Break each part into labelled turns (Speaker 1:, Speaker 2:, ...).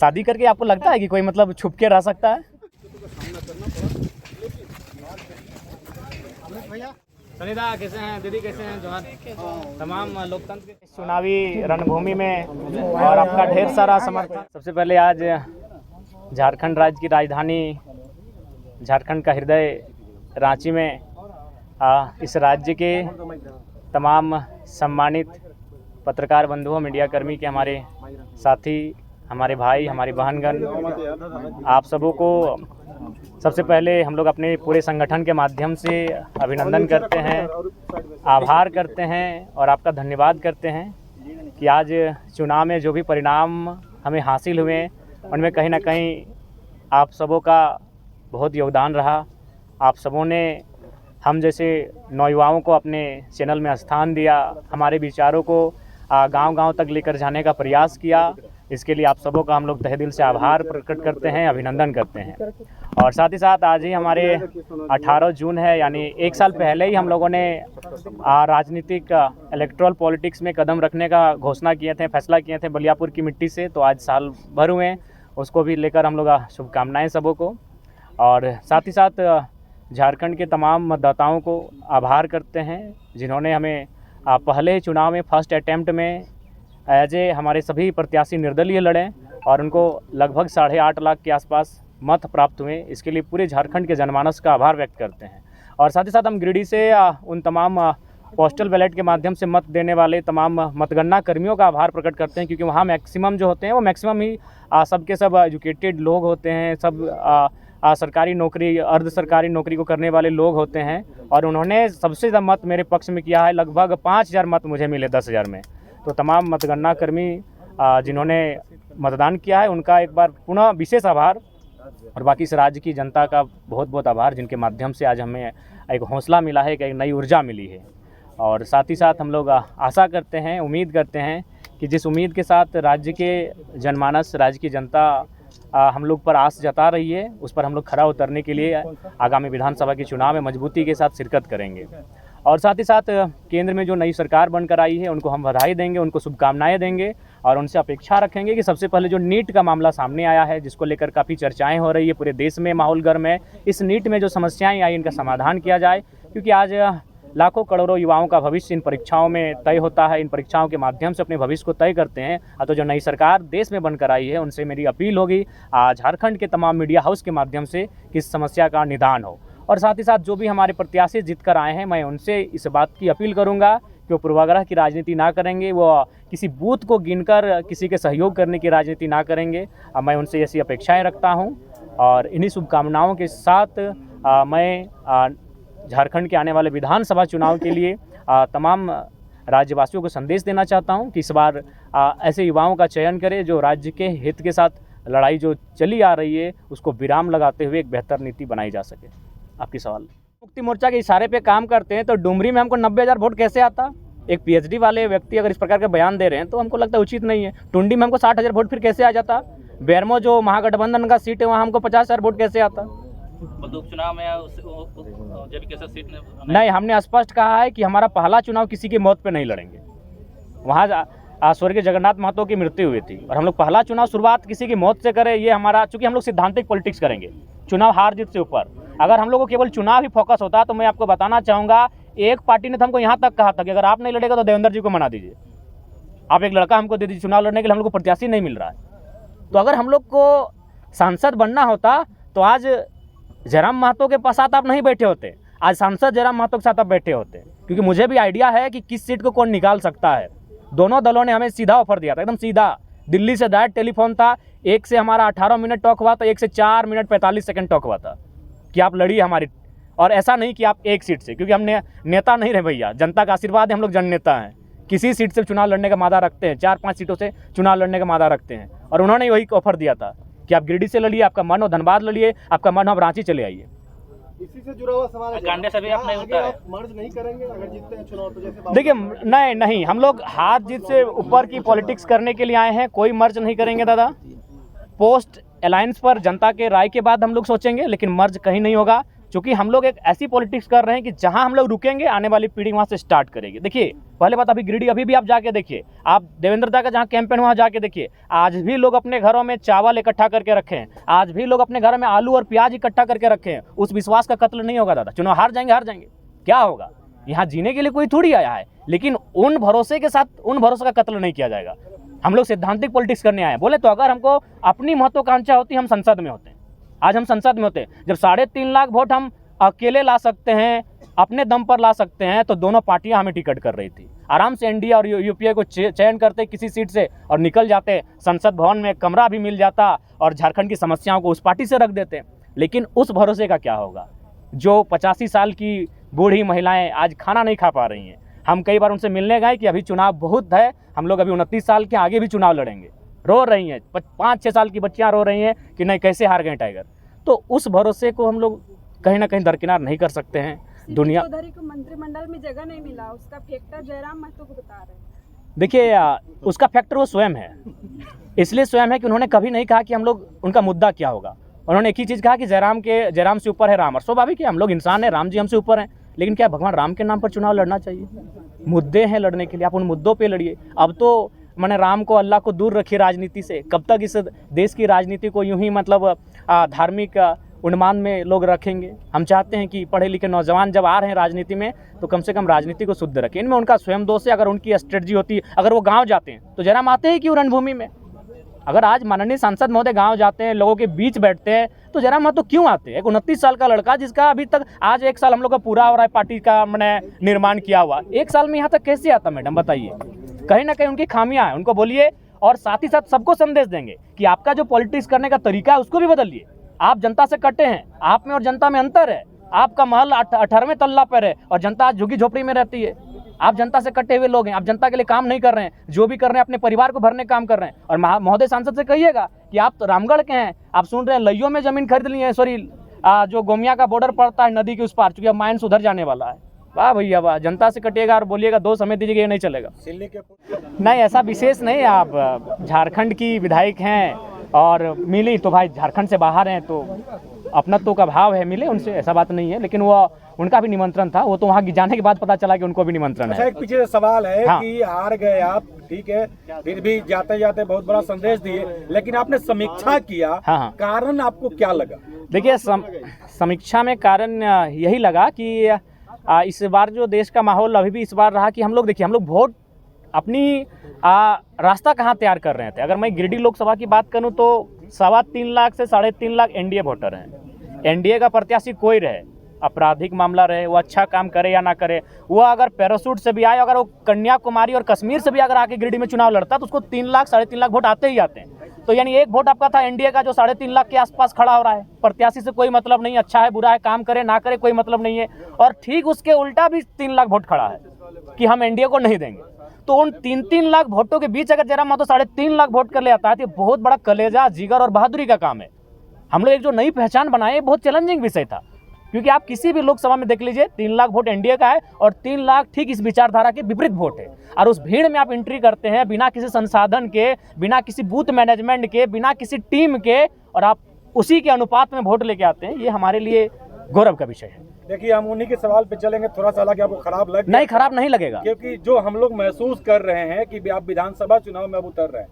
Speaker 1: शादी करके आपको लगता है कि कोई मतलब छुप के रह सकता है? सनीदा कैसे हैं, दीदी कैसे हैं, जोहार तमाम लोकतंत्र के चुनावी रणभूमि में और आपका ढेर सारा समर्थन। सबसे पहले आज झारखंड राज्य की राजधानी, झारखंड का हृदय रांची में इस राज्य के तमाम सम्मानित पत्रकार बंधुओं, मीडिया कर्मी के हमारे साथी, हमारे भाई, हमारी बहनगण, आप सबों को सबसे पहले हम लोग अपने पूरे संगठन के माध्यम से अभिनंदन करते हैं, आभार करते हैं और आपका धन्यवाद करते हैं कि आज चुनाव में जो भी परिणाम हमें हासिल हुए उनमें कहीं ना कहीं आप सबों का बहुत योगदान रहा। आप सबों ने हम जैसे नौयुवाओं को अपने चैनल में स्थान दिया, हमारे विचारों को गांव-गांव तक लेकर जाने का प्रयास किया। इसके लिए आप सबों का हम लोग तहे दिल से आभार प्रकट करते हैं, अभिनंदन करते हैं। और साथ ही साथ आज ही हमारे 18 जून है, यानी एक साल पहले ही हम लोगों ने राजनीतिक इलेक्ट्रल पॉलिटिक्स में कदम रखने का घोषणा किए थे, फैसला किए थे बलियापुर की मिट्टी से। तो आज साल भर हुए, उसको भी लेकर हम लोग शुभकामनाएं सबों को। और साथ ही साथ झारखंड के तमाम मतदाताओं को आभार करते हैं जिन्होंने हमें पहले चुनाव में फर्स्ट अटैम्प्ट में एज ए हमारे सभी प्रत्याशी निर्दलीय लड़े और उनको लगभग 8.5 लाख के आसपास मत प्राप्त हुए। इसके लिए पूरे झारखंड के जनमानस का आभार व्यक्त करते हैं। और साथ ही साथ हम गिरिडीह से उन तमाम पोस्टल बैलेट के माध्यम से मत देने वाले तमाम मतगणना कर्मियों का आभार प्रकट करते हैं, क्योंकि वहाँ मैक्सिमम जो होते हैं वो मैक्सिमम ही सब के सब एजुकेटेड लोग होते हैं, सब सरकारी नौकरी, अर्ध सरकारी नौकरी को करने वाले लोग होते हैं। और उन्होंने सबसे ज़्यादा मत मेरे पक्ष में किया है, लगभग 5000 मत मुझे मिले 10,000 में। तो तमाम मतगणना कर्मी जिन्होंने मतदान किया है उनका एक बार पुनः विशेष आभार, और बाकी इस राज्य की जनता का बहुत बहुत आभार, जिनके माध्यम से आज हमें एक हौसला मिला है, एक नई ऊर्जा मिली है। और साथ ही साथ हम लोग आशा करते हैं, उम्मीद करते हैं कि जिस उम्मीद के साथ राज्य के जनमानस, राज्य की जनता हम लोग पर आस जता रही है, उस पर हम लोग खरा उतरने के लिए आगामी विधानसभा के चुनाव में मजबूती के साथ शिरकत करेंगे। और साथ ही साथ केंद्र में जो नई सरकार बनकर आई है उनको हम बधाई देंगे, उनको शुभकामनाएं देंगे और उनसे अपेक्षा रखेंगे कि सबसे पहले जो नीट का मामला सामने आया है, जिसको लेकर काफ़ी चर्चाएं हो रही है, पूरे देश में माहौल गर्म है, इस नीट में जो समस्याएं आई इनका समाधान किया जाए। क्योंकि आज लाखों करोड़ों युवाओं का भविष्य इन परीक्षाओं में तय होता है, इन परीक्षाओं के माध्यम से अपने भविष्य को तय करते हैं। तो जो नई सरकार देश में बनकर आई है उनसे मेरी अपील होगी झारखंड के तमाम मीडिया हाउस के माध्यम से कि इस समस्या का निदान हो। और साथ ही साथ जो भी हमारे प्रत्याशी जीत कर आए हैं, मैं उनसे इस बात की अपील करूंगा कि वो पूर्वाग्रह की राजनीति ना करेंगे, वो किसी बूथ को गिनकर किसी के सहयोग करने की राजनीति ना करेंगे। मैं उनसे ऐसी अपेक्षाएं रखता हूं और इन्हीं शुभकामनाओं के साथ मैं झारखंड के आने वाले विधानसभा चुनाव के लिए तमाम राज्यवासियों को संदेश देना चाहता हूं कि इस बार ऐसे युवाओं का चयन करें जो राज्य के हित के साथ लड़ाई जो चली आ रही है उसको विराम लगाते हुए एक बेहतर नीति बनाई जा सके। आपकी सवाल। मुक्ति मोर्चा के इशारे पे काम करते हैं तो डुमरी में हमको 90,000 वोट कैसे आता? एक पीएचडी वाले व्यक्ति अगर इस प्रकार के बयान दे रहे हैं तो हमको लगता है उचित नहीं है। टुंडी में हमको 60,000 वोट फिर कैसे आ जाता? बेरमो जो महागठबंधन का सीट है वहाँ हमको 50,000 वोट कैसे आता?
Speaker 2: उपचुनाव में जब कैसा सीट
Speaker 1: नहीं, हमने स्पष्ट कहा है कि हमारा पहला चुनाव किसी की मौत पे नहीं लड़ेंगे। वहाँ स्वर्गीय जगन्नाथ महतो की मृत्यु हुई थी और हम लोग पहला चुनाव शुरुआत किसी की मौत से करें, ये हमारा, चूंकि हम लोग सिद्धांतिक पॉलिटिक्स करेंगे, चुनाव हार जीत से ऊपर। अगर हम लोग को केवल चुनाव ही फोकस होता तो मैं आपको बताना चाहूँगा, एक पार्टी ने तो हमको यहाँ तक कहा था कि अगर आप नहीं लड़ेगा तो देवेंद्र जी को मना दीजिए, आप एक लड़का हमको दे दीजिए चुनाव लड़ने के लिए, हम लोग को प्रत्याशी नहीं मिल रहा है। तो अगर हम लोग को सांसद बनना होता तो आज जयराम महतो के साथ आप नहीं बैठे होते, आज सांसद जयराम महतो के साथ आप बैठे होते, क्योंकि मुझे भी आइडिया है कि किस सीट को कौन निकाल सकता है। दोनों दलों ने हमें सीधा ऑफर दिया था, एकदम सीधा, दिल्ली से डायरेक्ट टेलीफोन था, एक से हमारा 18 मिनट टॉक हुआ था, एक से 4 मिनट 45 सेकंड टॉक हुआ था कि आप लड़िए हमारी। और ऐसा नहीं कि आप एक सीट से, क्योंकि हमने नेता नहीं रहे भैया, जनता का आशीर्वाद है, हम लोग जननेता हैं, किसी सीट से चुनाव लड़ने का मादा रखते हैं, 4-5 सीटों से चुनाव लड़ने का मादा रखते हैं। और उन्होंने वही ऑफर दिया था कि आप गिरिडीह से लड़िए, आपका मन हो धनबाद लड़िए, आपका मन हो आप रांची चले आइए।
Speaker 3: इसी से जुड़ा हुआ सवाल है,
Speaker 2: गांडे से भी आप नहीं होता है,
Speaker 3: मर्ज नहीं करेंगे अगर जीतते हैं चुनाव तो? जैसे
Speaker 1: देखिए, नहीं, हम लोग हार जीत से ऊपर की पॉलिटिक्स करने के लिए आए हैं, कोई मर्ज नहीं करेंगे दादा। पोस्ट अलायंस पर जनता के राय के बाद हम लोग सोचेंगे, लेकिन मर्ज कहीं नहीं होगा। चूंकि हम लोग एक ऐसी पॉलिटिक्स कर रहे हैं कि जहां हम लोग रुकेंगे आने वाली पीढ़ी वहां से स्टार्ट करेगी। देखिए पहले बात, अभी गिरिडीह अभी भी आप जाके देखिए, आप देवेंद्र दा का जहां कैंपेन वहां जाके देखिए, आज भी लोग अपने घरों में चावल इकट्ठा करके रखे हैं, आज भी लोग अपने घर में आलू और प्याज इकट्ठा करके रखे हैं। उस विश्वास का कत्ल नहीं होगा दादा, चुनाव हार जाएंगे, क्या होगा? यहाँ जीने के लिए कोई थोड़ी आया है, लेकिन उन भरोसे के साथ उन भरोसे का कत्ल नहीं किया जाएगा। हम लोग सैद्धांतिक पॉलिटिक्स करने आए हैं। बोले तो अगर हमको अपनी महत्वाकांक्षा होती, हम संसद में होते हैं। आज हम संसद में होते हैं। जब 3.5 लाख वोट हम अकेले ला सकते हैं, अपने दम पर ला सकते हैं, तो दोनों पार्टियां हमें टिकट कर रही थी। आराम से एनडीए और यूपीए को चयन करते किसी सीट से और निकल जाते, संसद भवन में कमरा भी मिल जाता और झारखंड की समस्याओं को उस पार्टी से रख देते। लेकिन उस भरोसे का क्या होगा? जो 85 साल की बूढ़ी महिलाएं आज खाना नहीं खा पा रही हैं। हम कई बार उनसे मिलने गए कि अभी चुनाव बहुत है, हम लोग अभी 29 साल के, आगे भी चुनाव लड़ेंगे। रो रही हैं, 5-6 साल की बच्चियां रो रही हैं कि नहीं कैसे हार गए टाइगर। तो उस भरोसे को हम लोग कहीं ना कहीं दरकिनार नहीं कर सकते हैं। दुनिया
Speaker 4: चौधरी को मंत्रिमंडल में जगह नहीं मिला, उसका फैक्टर जयराम महतो को बता रहे हैं।
Speaker 1: देखिए उसका फैक्टर वो स्वयं है, इसलिए स्वयं है कि उन्होंने कभी नहीं कहा कि हम लोग उनका मुद्दा क्या होगा। उन्होंने एक ही चीज़ कहा कि जयराम से ऊपर है राम। और स्वाभाविक है, हम लोग इंसान हैं, राम जी हमसे ऊपर हैं, लेकिन क्या भगवान राम के नाम पर चुनाव लड़ना चाहिए? मुद्दे हैं लड़ने के लिए, आप उन मुद्दों पे लड़िए। अब तो मैंने राम को, अल्लाह को दूर रखिए राजनीति से। कब तक इस देश की राजनीति को यूं ही मतलब धार्मिक उन्माद में लोग रखेंगे? हम चाहते हैं कि पढ़े लिखे नौजवान जब आ रहे हैं राजनीति में, तो कम से कम राजनीति को शुद्ध रखें। इनमें उनका स्वयं दोष है। अगर उनकी स्ट्रेटजी होती, अगर वो गाँव जाते हैं तो जयराम आते हैं क्यों रणभूमि में? अगर आज माननीय सांसद महोदय गांव जाते हैं, लोगों के बीच बैठते हैं, तो जयराम महतो क्यों आते हैं? एक 29 साल का लड़का जिसका अभी तक आज 1 साल हम लोग का पूरा हो रहा है पार्टी का मैंने निर्माण किया हुआ, 1 साल में यहाँ तक कैसे आता मैडम बताइए? कहीं ना कहीं उनकी खामियां हैं, उनको बोलिए। और साथ ही साथ सबको संदेश देंगे कि आपका जो पॉलिटिक्स करने का तरीका है उसको भी बदलिए। आप जनता से कटे हैं, आप में और जनता में अंतर है। आपका महल 18वें तल्ला पर है और जनता आज झुग्गी झोपड़ी में रहती है। आप जनता से कटे हुए लोग हैं, आप जनता के लिए काम नहीं कर रहे हैं, जो भी कर रहे हैं अपने परिवार को भरने काम कर रहे हैं। और महोदय सांसद से कहिएगा कि आप तो रामगढ़ के हैं, आप सुन रहे हैं लइयों में जमीन खरीद ली है, सॉरी जो गोमिया का बॉर्डर पड़ता है नदी के उस पार, चूंकि अब माइन सुधर जाने वाला है। वाह भैया वाह, जनता से कटिएगा और बोलिएगा 2 समय दीजिएगा, ये नहीं चलेगा। नहीं ऐसा विशेष नहीं, आप झारखंड की विधायक हैं और मिली तो भाई झारखंड से बाहर हैं तो अपनत्व का भाव है, मिले उनसे, ऐसा बात नहीं है। लेकिन वो उनका भी निमंत्रण था, वो तो वहाँ जाने के बाद पता चला कि उनको भी निमंत्रण है।
Speaker 3: एक पीछे सवाल है
Speaker 1: हाँ।
Speaker 3: कि हार गए आप, ठीक है, फिर भी जाते जाते बहुत बड़ा संदेश दिए, लेकिन आपने समीक्षा किया,
Speaker 1: हाँ।
Speaker 3: कारण आपको क्या लगा?
Speaker 1: देखिए समीक्षा में कारण यही लगा कि इस बार जो देश का माहौल अभी भी इस बार रहा कि हम लोग देखिए, हम लोग वोट अपनी रास्ता कहाँ तैयार कर रहे थे। अगर मैं गिरिडीह लोकसभा की बात करूँ तो 3.25 लाख से 3.5 लाख एनडीए वोटर हैं। एनडीए का प्रत्याशी कोई रहे, आपराधिक मामला रहे, वो अच्छा काम करे या ना करे, वो अगर पैराशूट से भी आए, अगर वो कन्याकुमारी और कश्मीर से भी अगर आके गिरिडीह में चुनाव लड़ता तो उसको 3 लाख 3.5 लाख वोट आते ही आते हैं। तो यानी एक वोट आपका था एनडीए का जो 3.5 लाख के आसपास खड़ा हो रहा है। प्रत्याशी से कोई मतलब नहीं, अच्छा है बुरा है, काम करे ना करे कोई मतलब नहीं है। और ठीक उसके उल्टा भी 3 लाख वोट खड़ा है कि हम एनडीए को नहीं देंगे। तो उन 3-3 लाख वोटों के बीच अगर जयराम महतो 3.5 लाख वोट कर ले आता है तो बहुत बड़ा कलेजा, जिगर और बहादुरी का काम है। हम लोग एक जो नई पहचान बनाए, बहुत चैलेंजिंग विषय था, क्योंकि आप किसी भी लोकसभा में देख लीजिए 3 लाख वोट एनडीए का है और 3 लाख ठीक इस विचारधारा के विपरीत वोट है। और उस भीड़ में आप एंट्री करते हैं बिना किसी संसाधन के, बिना किसी बूथ मैनेजमेंट के, बिना किसी टीम के, और आप उसी के अनुपात में वोट लेके आते हैं। ये हमारे लिए गौरव का विषय है।
Speaker 3: देखिए हम उन्हीं के सवाल पे चलेंगे। थोड़ा सा हालांकि आपको खराब लग
Speaker 1: नहीं, खराब नहीं लगेगा,
Speaker 3: क्योंकि जो हम लोग महसूस कर रहे हैं कि आप विधानसभा चुनाव में अब उतर रहे हैं।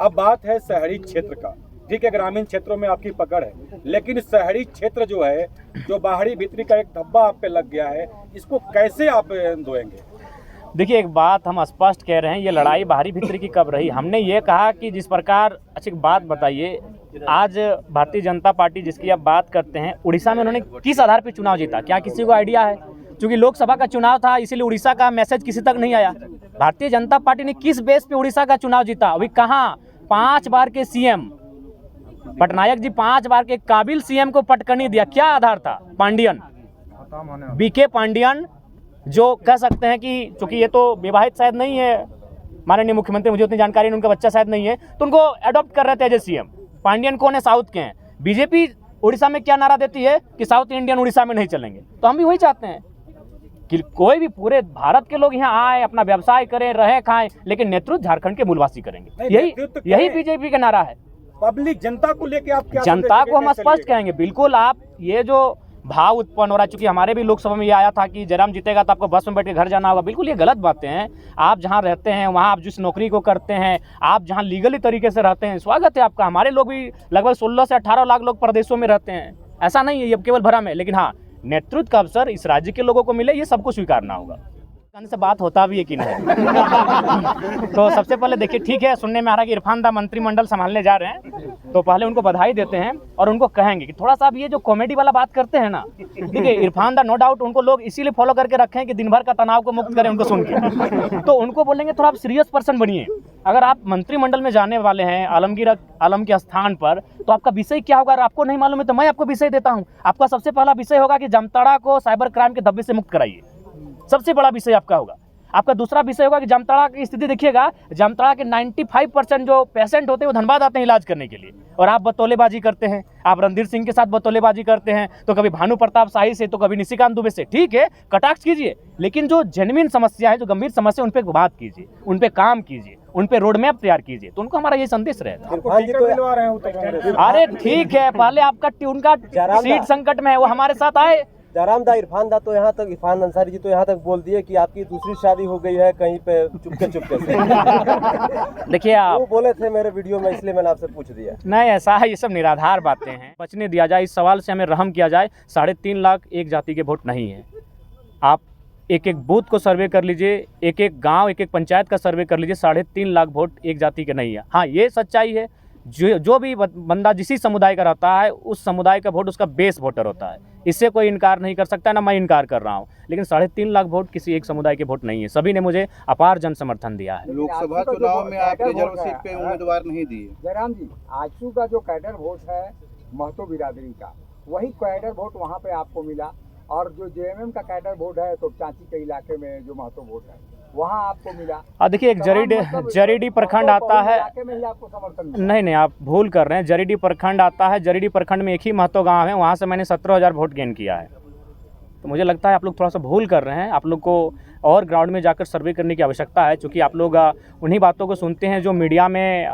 Speaker 3: अब बात है शहरी क्षेत्र का, ठीक है, ग्रामीण क्षेत्रों में आपकी पकड़ है, लेकिन शहरी क्षेत्र जो है, जो बाहरी भीतरी का एक धब्बा आप पे लग गया है, इसको कैसे आप धोएंगे?
Speaker 1: देखिए एक बात हम स्पष्ट कह रहे हैं, ये लड़ाई बाहरी भीतरी की कब रही? हमने ये कहा कि जिस प्रकार, अच्छी बात बताइए, आज भारतीय जनता पार्टी जिसकी आप बात करते हैं, उड़ीसा में उन्होंने किस आधार पर चुनाव जीता? क्या किसी को आइडिया है? क्योंकि लोकसभा का चुनाव था इसीलिए उड़ीसा का मैसेज किसी तक नहीं आया। भारतीय जनता पार्टी ने किस बेस पे उड़ीसा का चुनाव जीता? अभी कहाँ 5 बार के सीएम पटनायक जी 5 बार के काबिल सीएम को पटकनी दिया, क्या आधार था? पांडियन, बीके पांडियन, जो कह सकते हैं कि चूंकि ये तो विवाहित शायद नहीं है माननीय मुख्यमंत्री, मुझे उतनी जानकारी नहीं, उनका बच्चा शायद नहीं है, तो उनको अडॉप्ट कर रहे थे एज ए सीएम। पांडियन कौन है? साउथ के हैं। बीजेपी उड़ीसा में क्या नारा देती है कि साउथ इंडियन उड़ीसा में नहीं चलेंगे, तो हम भी वही चाहते हैं कि कोई भी पूरे भारत के लोग यहाँ आए, अपना व्यवसाय करें, रहे खाएं, लेकिन नेतृत्व झारखंड के मूलवासी करेंगे। यही बीजेपी का नारा है।
Speaker 3: पब्लिक जनता को लेके आप क्या?
Speaker 1: जनता को हम स्पष्ट कहेंगे, बिल्कुल आप ये जो भाव उत्पन्न हो रहा है। चूंकि हमारे भी लोकसभा में ये आया था कि जयराम जीतेगा तो आपको बस में बैठ के घर जाना होगा। बिल्कुल ये गलत बातें हैं। आप जहाँ रहते हैं, वहाँ आप जिस नौकरी को करते हैं, आप जहाँ लीगली तरीके से रहते हैं, स्वागत है आपका। हमारे लोग भी लगभग 16 से 18 लाख लोग प्रदेशों में रहते हैं। ऐसा नहीं है ये केवल भ्रम है। लेकिन हाँ, नेतृत्व का अवसर इस राज्य के लोगों को मिले, ये सबको स्वीकारना होगा। से बात होता भी है कि नहीं। तो सबसे पहले देखिए, ठीक है, सुनने में आ रहा है कि इरफान दा मंत्रिमंडल संभालने जा रहे हैं, तो पहले उनको बधाई देते हैं और उनको कहेंगे कि थोड़ा सा आप ये जो कॉमेडी वाला बात करते हैं ना, देखिए इरफान दा नो डाउट उनको लोग इसीलिए फॉलो करके रखे हैं कि दिन भर का तनाव को मुक्त करें उनको सुन के। तो उनको बोलेंगे थोड़ा आप सीरियस पर्सन बनिए। अगर आप मंत्रिमंडल में जाने वाले हैं आलम के स्थान पर, तो आपका विषय क्या होगा? अगर आपको नहीं मालूम है तो मैं आपको विषय देता हूँ। आपका सबसे पहला विषय होगा कि जामताड़ा को साइबर क्राइम के धब्बे से मुक्त कराइए। सबसे बड़ा विषय आपका होगा। आपका दूसरा विषय होगा कि जामताड़ा की स्थिति देखिएगा, जामताड़ा के 95% जो पेशेंट होते हैं वो धनबाद आते हैं इलाज करने के लिए, और आप बतौलेबाजी करते हैं। आप रणधीर सिंह के साथ बतौलेबाजी करते हैं, तो कभी भानु प्रताप शाही से, तो कभी निशिकांत दुबे से। ठीक है, कटाक्ष कीजिए, लेकिन जो जेन्युइन समस्या है, जो गंभीर समस्या, उन पर बात कीजिए, उन पर काम कीजिए, उन पे रोड मैप तैयार कीजिए। तो उनको हमारा ये संदेश रहेगा। अरे ठीक है, पहले आपका उनका सीट संकट में है, वो हमारे साथ आए।
Speaker 5: जयराम दा, इरफान दा तो यहाँ तक, इरफान अंसारी जी तो यहाँ तक बोल दिए कि आपकी दूसरी शादी हो गई है कहीं पे चुपके से।
Speaker 1: देखिए, आप
Speaker 5: वो बोले थे मेरे वीडियो में, इसलिए मैंने आपसे पूछ दिया।
Speaker 1: नहीं, ऐसा है, ये सब निराधार बातें हैं। बचने दिया जाए, इस सवाल से हमें रहम किया जाए। 3.5 लाख एक जाति के वोट नहीं है। आप एक एक बूथ को सर्वे कर लीजिए, एक एक गांव, एक एक पंचायत का सर्वे कर लीजिए, 3.5 लाख वोट एक जाति के नहीं है। हाँ, ये सच्चाई है। जो भी बंदा जिस समुदाय का रहता है, उस समुदाय का वोट उसका बेस वोटर होता है। इससे कोई इनकार नहीं कर सकता, ना मैं इनकार कर रहा हूँ। लेकिन 3.5 लाख वोट किसी एक समुदाय के वोट नहीं है। सभी ने मुझे अपार जन समर्थन दिया है।
Speaker 6: लोकसभा चुनाव में आप रिजर्व सीट पे उम्मीदवार नहीं दिए।
Speaker 7: जयराम जी, आजसू का जो कैडर वोट है महतो बिरादरी का, वही कैडर वोट वहाँ पे आपको मिला, और जो जेएमएम का कैडर वोट है तो चाची के इलाके में जो महतो वोट है वहाँ आपको मिला।
Speaker 1: देखिए, एक जरीडी प्रखंड आता है,
Speaker 7: में ही आपको समर्थन।
Speaker 1: नहीं, आप भूल कर रहे हैं। जरीडी प्रखंड आता है, जरीडी प्रखंड में एक ही महतो गांव है, वहाँ से मैंने 17,000 वोट गेन किया है। तो मुझे लगता है आप लोग थोड़ा सा भूल कर रहे हैं। आप लोग को और ग्राउंड में जाकर सर्वे करने की आवश्यकता है, क्योंकि आप लोग उन्हीं बातों को सुनते हैं जो मीडिया में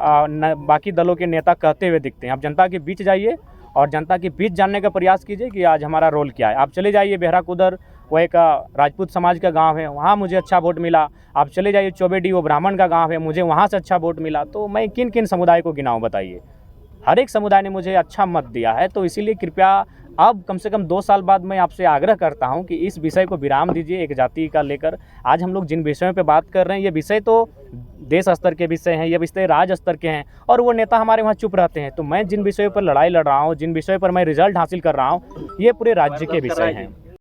Speaker 1: बाकी दलों के नेता कहते हुए दिखते हैं। आप जनता के बीच जाइए और जनता के बीच जानने का प्रयास कीजिए कि आज हमारा रोल क्या है। आप चले जाइए बेहराकुदर, वो एक राजपूत समाज का गांव है, वहाँ मुझे अच्छा वोट मिला। आप चले जाइए चौबेडी, वो ब्राह्मण का गांव है, मुझे वहाँ से अच्छा वोट मिला। तो मैं किन किन समुदाय को गिनाऊँ बताइए? हर एक समुदाय ने मुझे अच्छा मत दिया है। तो इसीलिए कृपया अब कम से कम 2 साल बाद मैं आपसे आग्रह करता हूं कि इस विषय को विराम दीजिए। एक जाति का लेकर आज हम लोग जिन विषयों पे बात कर रहे हैं, ये विषय तो देश स्तर के विषय हैं, ये विषय राज्य स्तर के हैं, और वो नेता हमारे वहाँ चुप रहते हैं। तो मैं जिन विषयों पर लड़ाई लड़ रहा हूँ, जिन विषयों पर मैं रिजल्ट हासिल कर रहा हूँ, ये पूरे राज्य के विषय हैं।